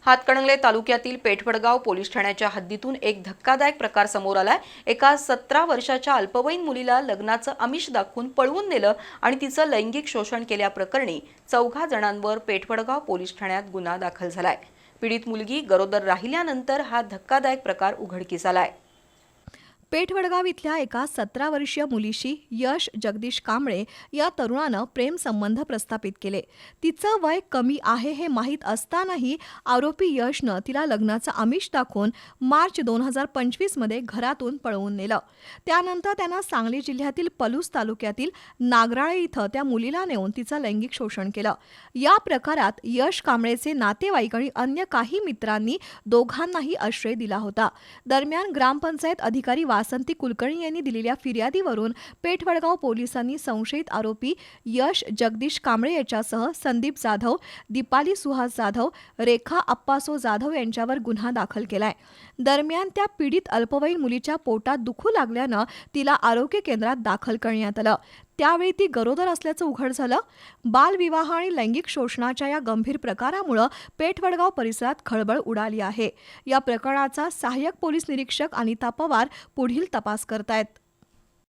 हातकणंगले तालुक्यातील पेठवडगाव पोलीस ठाण्याच्या हद्दीतून एक धक्कादायक प्रकार समोर आलाय। एका 17 वर्षाच्या अल्पवयीन मुलीला लग्नाचं आमिष दाखवून पळवून नेलं आणि तिचं लैंगिक शोषण केल्याप्रकरणी 4 जणांवर पेठवडगाव पोलीस ठाण्यात गुन्हा दाखल झालाय। पीडित मुलगी गरोदर राहिल्यानंतर हा धक्कादायक प्रकार उघडकीस आलाय। पेठवडगाव इथल्या एका 17 वर्षीय मुलीशी यश जगदीश कांबळे या तरुणानं प्रेम संबंध प्रस्थापित केले। तिचं वय कमी आहे हे माहीत असतानाही आरोपी यशनं तिला लग्नाचं आमिष दाखवून मार्च 2025 मध्ये घरातून पळवून नेलं। त्यानंतर त्यानं सांगली जिल्ह्यातील पलूस तालुक्यातील नागराळे इथं त्या मुलीला नेऊन तिचं लैंगिक शोषण केलं। या प्रकारात यश कांबळेचे नातेवाईक आणि अन्य काही मित्रांनी दोघांनाही आश्रय दिला होता। दरम्यान ग्रामपंचायत अधिकारी वासंती कुलकर्णी यांनी दिलेल्या फिर्यादीवरून पेठवडगाव पोलिसांनी संशयित आरोपी यश जगदीश कांबळे याच्यासह संदीप जाधव, दीपाली सुहास जाधव, रेखा अप्पासो जाधव यांच्यावर गुन्हा दाखल केलाय। दरम्यान त्या पीडित अल्पवयीन मुलीच्या पोटात दुखू लागल्यानं तिला आरोग्य केंद्रात दाखल करण्यात आलं। त्यावेळी ती गरोदर असल्याचं उघड झालं। बालविवाह आणि लैंगिक शोषणाच्या या गंभीर प्रकारामुळे पेठवडगाव परिसरात खळबळ उडाली आहे। या प्रकरणाचा सहाय्यक पोलीस निरीक्षक अनिता पवार पुढील तपास करतायत।